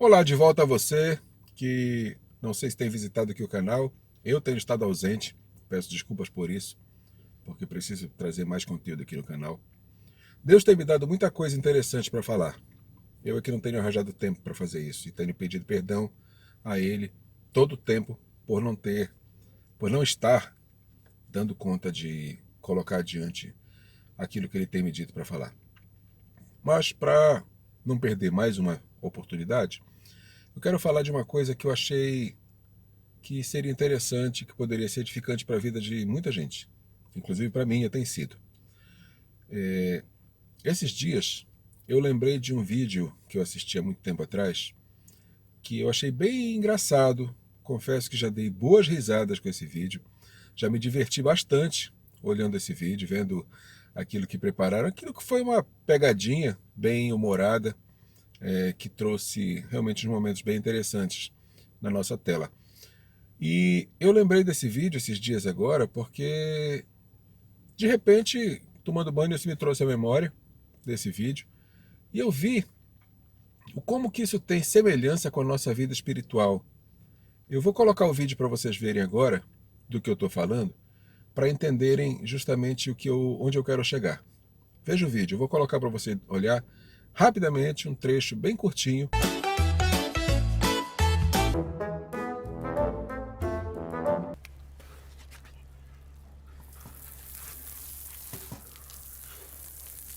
Olá, de volta a você que não sei se tem visitado aqui o canal. Eu tenho estado ausente, peço desculpas por isso, porque preciso trazer mais conteúdo aqui no canal. Deus tem me dado muita coisa interessante para falar. Eu é que não tenho arranjado tempo para fazer isso e tenho pedido perdão a Ele todo o tempo por não estar dando conta de colocar adiante aquilo que Ele tem me dito para falar. Mas para não perder mais uma oportunidade, eu quero falar de uma coisa que eu achei que seria interessante, que poderia ser edificante para a vida de muita gente. Inclusive para mim, tem sido. Esses dias, eu lembrei de um vídeo que eu assisti há muito tempo atrás, que eu achei bem engraçado. Confesso que já dei boas risadas com esse vídeo. Já me diverti bastante olhando esse vídeo, vendo aquilo que prepararam. Aquilo que foi uma pegadinha bem humorada, que trouxe realmente uns momentos bem interessantes na nossa tela. E eu lembrei desse vídeo esses dias agora porque, de repente, tomando banho, isso me trouxe a memória desse vídeo. E eu vi o como que isso tem semelhança com a nossa vida espiritual. Eu vou colocar o vídeo para vocês verem agora do que eu estou falando, para entenderem justamente onde eu quero chegar. Veja o vídeo, eu vou colocar para você olhar rapidamente um trecho bem curtinho.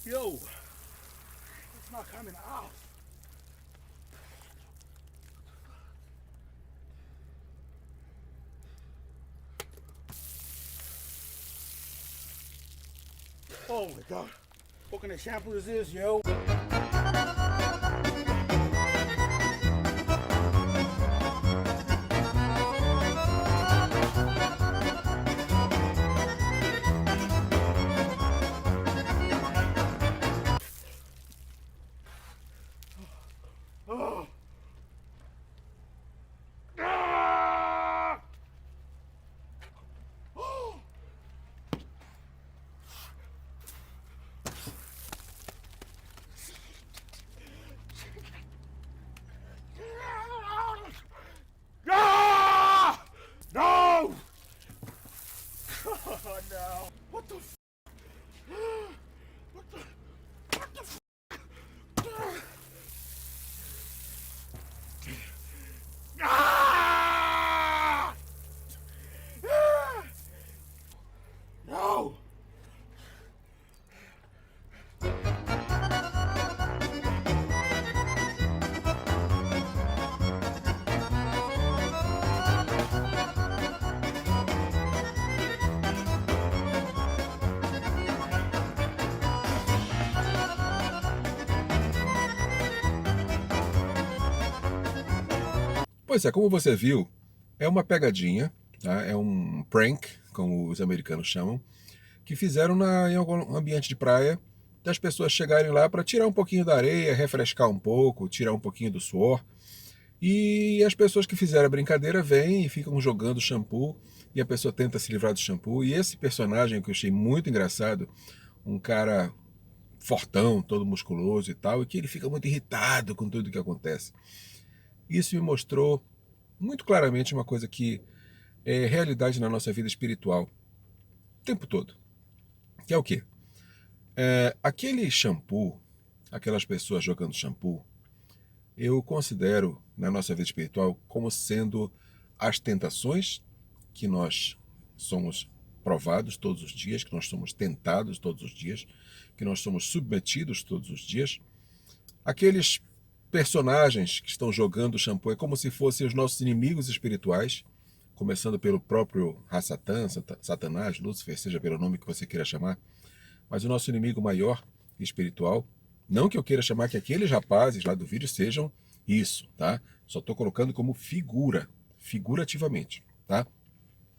Yo, it's not coming out. Oh my god. What kind of shampoo is this, yo? Oh. Ah! Oh. Ah! No! Oh no! What the? What the? What the? Ah! No! Pois é, como você viu, é uma pegadinha, tá? É um prank, como os americanos chamam, que fizeram em algum ambiente de praia, das pessoas chegarem lá para tirar um pouquinho da areia, refrescar um pouco, tirar um pouquinho do suor. E as pessoas que fizeram a brincadeira vêm e ficam jogando shampoo, e a pessoa tenta se livrar do shampoo. E esse personagem que eu achei muito engraçado, um cara fortão, todo musculoso e tal, e que ele fica muito irritado com tudo que acontece. Isso me mostrou muito claramente uma coisa que é realidade na nossa vida espiritual, o tempo todo. Que é o quê? Aquele shampoo, aquelas pessoas jogando shampoo, eu considero na nossa vida espiritual como sendo as tentações que nós somos provados todos os dias, que nós somos tentados todos os dias, que nós somos submetidos todos os dias. Aqueles personagens que estão jogando shampoo é como se fossem os nossos inimigos espirituais, começando pelo próprio Satã, Satanás, Lúcifer, seja pelo nome que você queira chamar, mas o nosso inimigo maior espiritual. Não que eu queira chamar que aqueles rapazes lá do vídeo sejam isso, tá? Só estou colocando como figura, figurativamente, tá?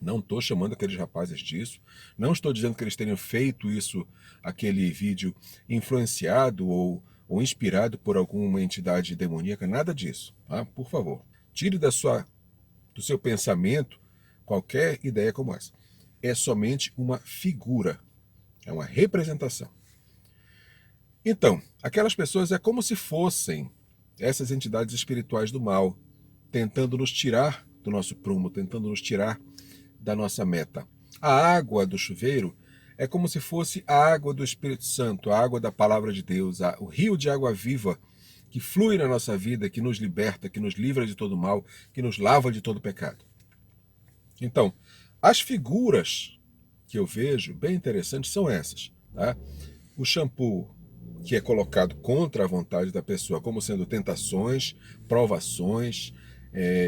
Não estou chamando aqueles rapazes disso. Não estou dizendo que eles tenham feito isso, aquele vídeo, influenciado ou inspirado por alguma entidade demoníaca. Nada disso, tá? Por favor, tire do seu pensamento qualquer ideia como essa. É somente uma figura, é uma representação. Então, aquelas pessoas é como se fossem essas entidades espirituais do mal, tentando nos tirar do nosso prumo, tentando nos tirar da nossa meta. A água do chuveiro é como se fosse a água do Espírito Santo, a água da palavra de Deus, o rio de água viva que flui na nossa vida, que nos liberta, que nos livra de todo mal, que nos lava de todo pecado. Então, as figuras que eu vejo bem interessantes são essas. Tá? O shampoo que é colocado contra a vontade da pessoa, como sendo tentações, provações,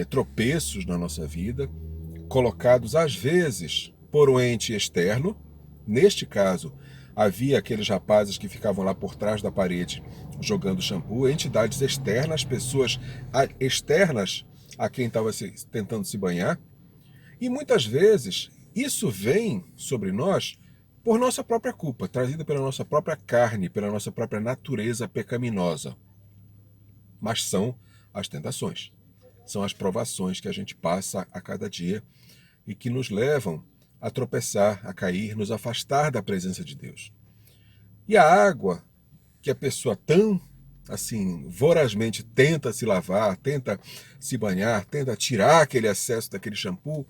tropeços na nossa vida, colocados às vezes por um ente externo. Neste caso, havia aqueles rapazes que ficavam lá por trás da parede jogando shampoo, entidades externas, pessoas externas a quem estava tentando se banhar. E muitas vezes isso vem sobre nós por nossa própria culpa, trazida pela nossa própria carne, pela nossa própria natureza pecaminosa. Mas são as tentações, são as provações que a gente passa a cada dia e que nos levam a tropeçar, a cair, nos afastar da presença de Deus. E a água que a pessoa tão assim vorazmente tenta se lavar, tenta se banhar, tenta tirar aquele excesso daquele shampoo,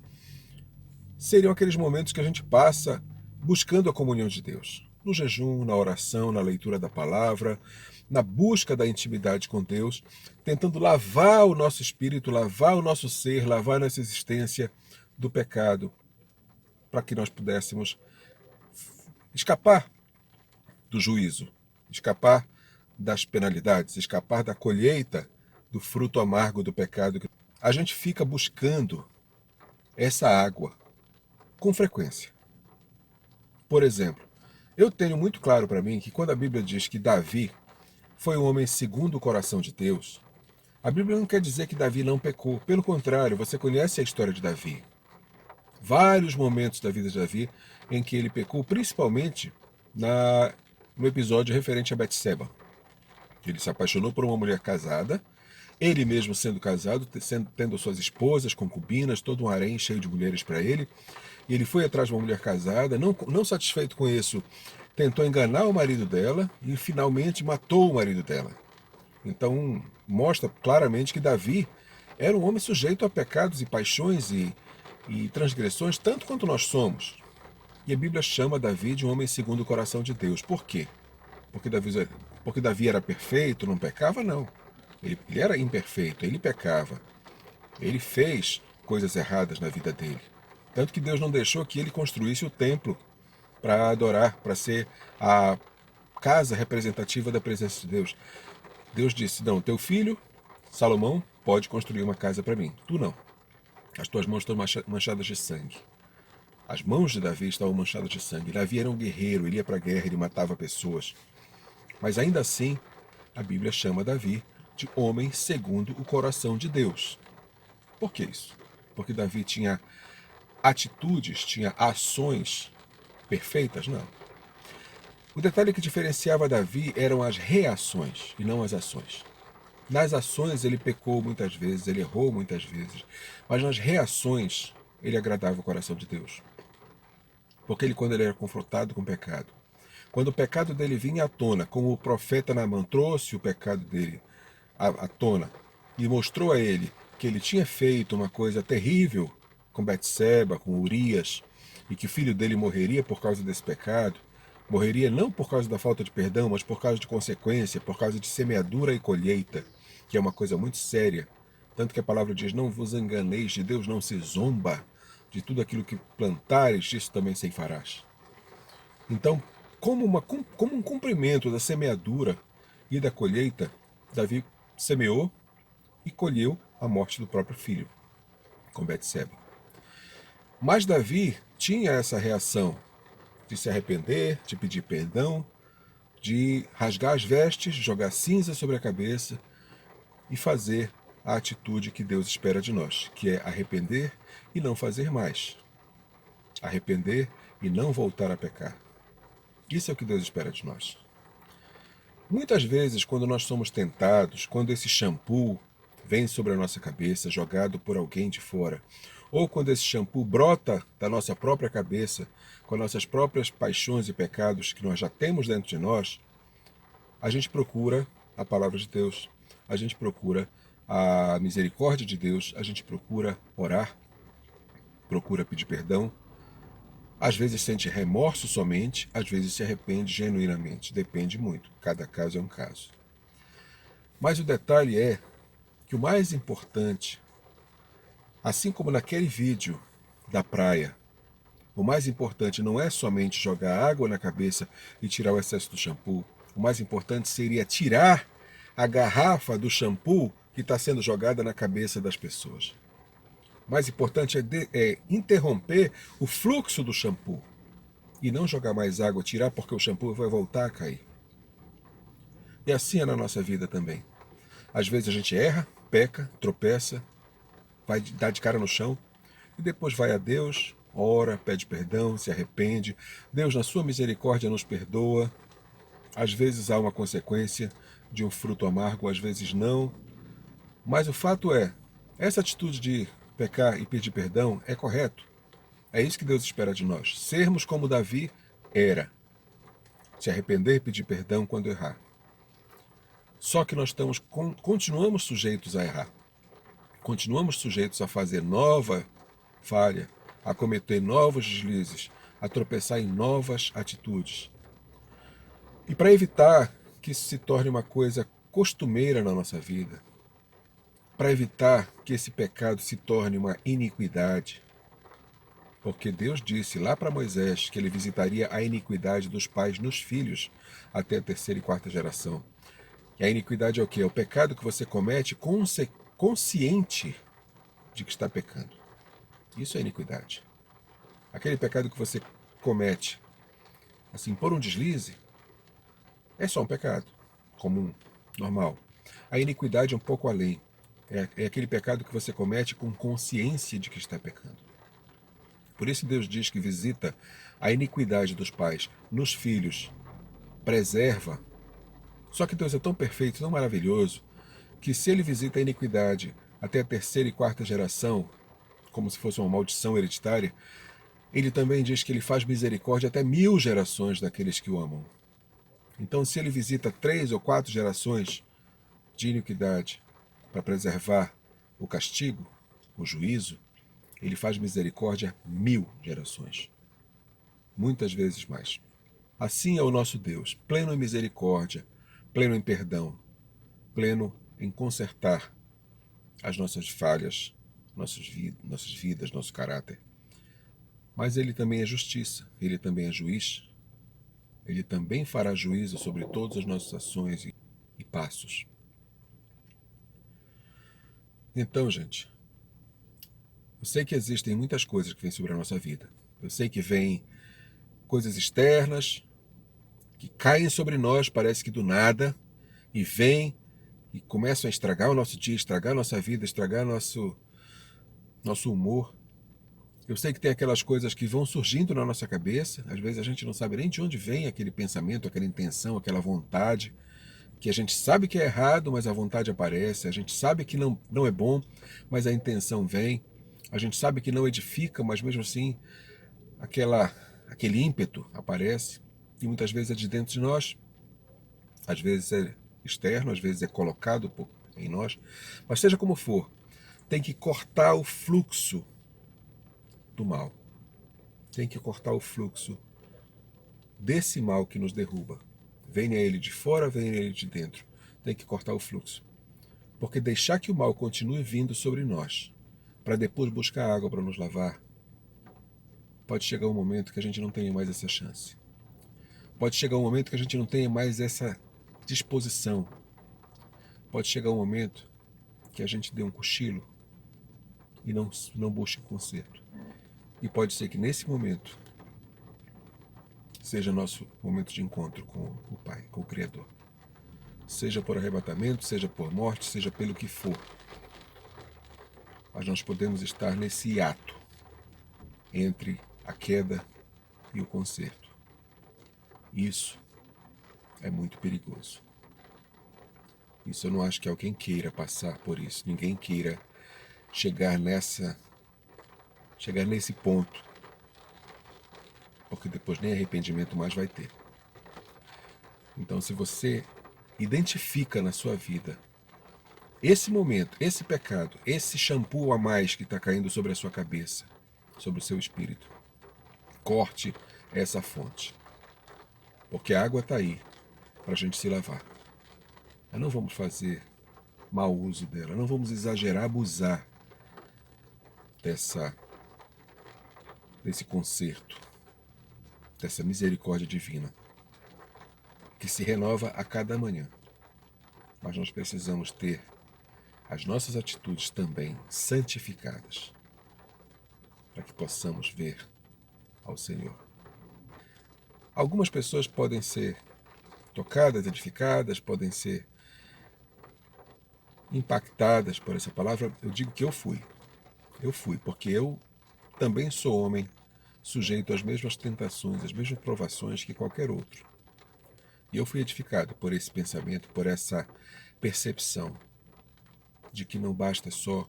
seriam aqueles momentos que a gente passa buscando a comunhão de Deus, no jejum, na oração, na leitura da palavra, na busca da intimidade com Deus, tentando lavar o nosso espírito, lavar o nosso ser, lavar a nossa existência do pecado, para que nós pudéssemos escapar do juízo, escapar das penalidades, escapar da colheita do fruto amargo do pecado. A gente fica buscando essa água com frequência. Por exemplo, eu tenho muito claro para mim que quando a Bíblia diz que Davi foi um homem segundo o coração de Deus, a Bíblia não quer dizer que Davi não pecou. Pelo contrário, você conhece a história de Davi. Vários momentos da vida de Davi em que ele pecou, principalmente no episódio referente a Betseba. Ele se apaixonou por uma mulher casada, ele mesmo sendo casado, tendo suas esposas, concubinas, todo um harém cheio de mulheres para ele. E ele foi atrás de uma mulher casada, não satisfeito com isso, tentou enganar o marido dela e finalmente matou o marido dela. Então mostra claramente que Davi era um homem sujeito a pecados e paixões e transgressões, tanto quanto nós somos. E a Bíblia chama Davi de um homem segundo o coração de Deus. Por quê? Porque Davi era perfeito, não pecava? Não. Ele era imperfeito, ele pecava. Ele fez coisas erradas na vida dele. Tanto que Deus não deixou que ele construísse o templo para adorar, para ser a casa representativa da presença de Deus. Deus disse, não, teu filho, Salomão, pode construir uma casa para mim. Tu não. As tuas mãos estão manchadas de sangue. As mãos de Davi estavam manchadas de sangue. Davi era um guerreiro, ele ia para a guerra, ele matava pessoas. Mas ainda assim, a Bíblia chama Davi de homem segundo o coração de Deus. Por que isso? Porque Davi tinha atitudes, tinha ações perfeitas? Não. O detalhe que diferenciava Davi eram as reações e não as ações. Nas ações ele pecou muitas vezes, ele errou muitas vezes, mas nas reações ele agradava o coração de Deus. Porque quando ele era confrontado com o pecado, quando o pecado dele vinha à tona, como o profeta Naamã trouxe o pecado dele à tona e mostrou a ele que ele tinha feito uma coisa terrível com Betseba, com Urias, e que o filho dele morreria por causa desse pecado, morreria não por causa da falta de perdão, mas por causa de consequência, por causa de semeadura e colheita, que é uma coisa muito séria. Tanto que a palavra diz, não vos enganeis, de Deus não se zomba, de tudo aquilo que plantares, disso também ceifarás. Então, como um cumprimento da semeadura e da colheita, Davi semeou e colheu a morte do próprio filho, com Betseba. Mas Davi tinha essa reação de se arrepender, de pedir perdão, de rasgar as vestes, jogar cinza sobre a cabeça e fazer a atitude que Deus espera de nós, que é arrepender e não fazer mais. Arrepender e não voltar a pecar. Isso é o que Deus espera de nós. Muitas vezes, quando nós somos tentados, quando esse shampoo vem sobre a nossa cabeça, jogado por alguém de fora, ou quando esse shampoo brota da nossa própria cabeça, com nossas próprias paixões e pecados que nós já temos dentro de nós, a gente procura a palavra de Deus, a gente procura a misericórdia de Deus, a gente procura orar, procura pedir perdão. Às vezes sente remorso somente, às vezes se arrepende genuinamente. Depende muito, cada caso é um caso. Mas o detalhe é que o mais importante, assim como naquele vídeo da praia, o mais importante não é somente jogar água na cabeça e tirar o excesso do shampoo. O mais importante seria tirar a garrafa do shampoo que está sendo jogada na cabeça das pessoas. O mais importante é interromper o fluxo do shampoo e não jogar mais água, tirar porque o shampoo vai voltar a cair. E assim é na nossa vida também. Às vezes a gente erra, peca, tropeça, vai dar de cara no chão e depois vai a Deus, ora, pede perdão, se arrepende. Deus, na sua misericórdia, nos perdoa. Às vezes há uma consequência de um fruto amargo, às vezes não. Mas o fato é, essa atitude de pecar e pedir perdão é correto. É isso que Deus espera de nós. Sermos como Davi era. Se arrepender e pedir perdão quando errar. Só que nós continuamos sujeitos a errar. Continuamos sujeitos a fazer nova falha, a cometer novos deslizes, a tropeçar em novas atitudes. E para evitar que isso se torne uma coisa costumeira na nossa vida, para evitar que esse pecado se torne uma iniquidade, porque Deus disse lá para Moisés que ele visitaria a iniquidade dos pais nos filhos até a terceira e quarta geração. E a iniquidade é o quê? É o pecado que você comete consciente de que está pecando. Isso é iniquidade. Aquele pecado que você comete, assim, por um deslize, é só um pecado comum, normal. A iniquidade é um pouco além. É aquele pecado que você comete com consciência de que está pecando. Por isso Deus diz que visita a iniquidade dos pais nos filhos, preserva. Só que Deus é tão perfeito, tão maravilhoso, que se ele visita a iniquidade até a terceira e quarta geração, como se fosse uma maldição hereditária, ele também diz que ele faz misericórdia até 1000 gerações daqueles que o amam. Então, se ele visita 3 ou 4 gerações de iniquidade para preservar o castigo, o juízo, ele faz misericórdia 1000 gerações. Muitas vezes mais. Assim é o nosso Deus, pleno em misericórdia, pleno em perdão, pleno em consertar as nossas falhas, nossas vidas, nosso caráter. Mas ele também é justiça, ele também é juiz, ele também fará juízo sobre todas as nossas ações e passos. Então, gente, eu sei que existem muitas coisas que vêm sobre a nossa vida. Eu sei que vêm coisas externas, que caem sobre nós, parece que do nada, e vêm e começam a estragar o nosso dia, estragar a nossa vida, estragar nosso humor. Eu sei que tem aquelas coisas que vão surgindo na nossa cabeça, às vezes a gente não sabe nem de onde vem aquele pensamento, aquela intenção, aquela vontade, que a gente sabe que é errado, mas a vontade aparece, a gente sabe que não é bom, mas a intenção vem, a gente sabe que não edifica, mas mesmo assim aquele ímpeto aparece, e muitas vezes é de dentro de nós, às vezes é externo, às vezes é colocado em nós, mas seja como for, tem que cortar o fluxo do mal. Tem que cortar o fluxo desse mal que nos derruba. Venha ele de fora, venha ele de dentro. Tem que cortar o fluxo. Porque deixar que o mal continue vindo sobre nós, para depois buscar água para nos lavar, pode chegar um momento que a gente não tenha mais essa chance. Pode chegar um momento que a gente não tenha mais essa disposição. Pode chegar um momento que a gente dê um cochilo e não busque conserto. E pode ser que nesse momento seja nosso momento de encontro com o Pai, com o Criador. Seja por arrebatamento, seja por morte, seja pelo que for. Mas nós podemos estar nesse hiato entre a queda e o conserto. Isso é muito perigoso. Isso eu não acho que alguém queira passar por isso. Ninguém queira chegar nesse ponto, porque depois nem arrependimento mais vai ter. Então, se você identifica na sua vida Esse momento, esse pecado, esse shampoo a mais que está caindo sobre a sua cabeça, sobre o seu espírito, corte essa fonte. Porque a água está aí para a gente se lavar. Mas não vamos fazer mau uso dela, não vamos exagerar, abusar desse conserto, dessa misericórdia divina, que se renova a cada manhã. Mas nós precisamos ter as nossas atitudes também santificadas, para que possamos ver ao Senhor. Algumas pessoas podem ser tocadas, edificadas, podem ser impactadas por essa palavra. Eu digo que eu fui, porque eu também sou homem, sujeito às mesmas tentações, às mesmas provações que qualquer outro. E eu fui edificado por esse pensamento, por essa percepção de que não basta só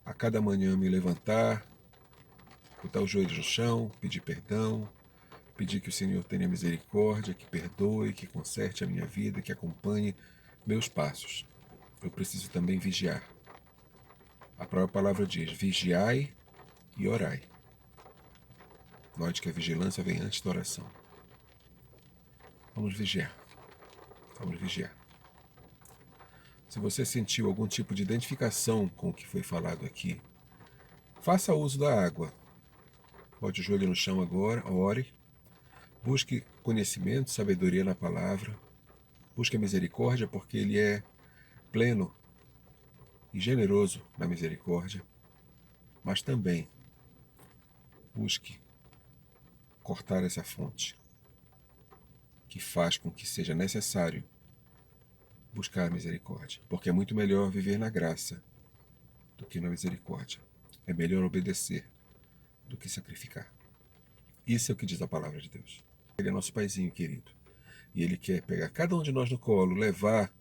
a cada manhã me levantar, botar os joelhos no chão, pedir perdão, pedir que o Senhor tenha misericórdia, que perdoe, que conserte a minha vida, que acompanhe meus passos. Eu preciso também vigiar. A própria palavra diz: vigiai e orai. Note que a vigilância vem antes da oração. Vamos vigiar. Vamos vigiar. Se você sentiu algum tipo de identificação com o que foi falado aqui, faça uso da água. Bote o joelho no chão agora, ore. Busque conhecimento, sabedoria na palavra. Busque a misericórdia, porque Ele é pleno e generoso na misericórdia. Mas também busque cortar essa fonte, que faz com que seja necessário buscar a misericórdia. Porque é muito melhor viver na graça do que na misericórdia. É melhor obedecer do que sacrificar. Isso é o que diz a palavra de Deus. Ele é nosso paizinho querido. E Ele quer pegar cada um de nós no colo, levar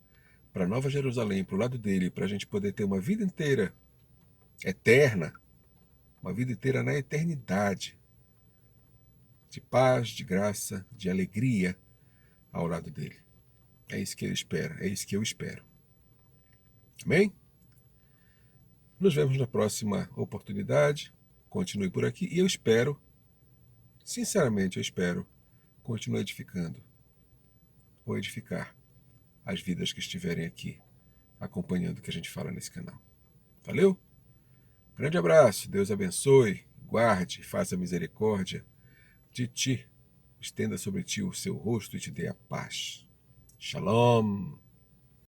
para Nova Jerusalém, para o lado dele, para a gente poder ter uma vida inteira eterna, uma vida inteira na eternidade, de paz, de graça, de alegria ao lado dele. É isso que ele espera, é isso que eu espero. Amém? Nos vemos na próxima oportunidade. Continue por aqui e eu espero, sinceramente eu espero, continuar edificando ou edificar as vidas que estiverem aqui acompanhando o que a gente fala nesse canal. Valeu? Grande abraço, Deus abençoe, guarde, faça misericórdia de ti, estenda sobre ti o seu rosto e te dê a paz. Shalom.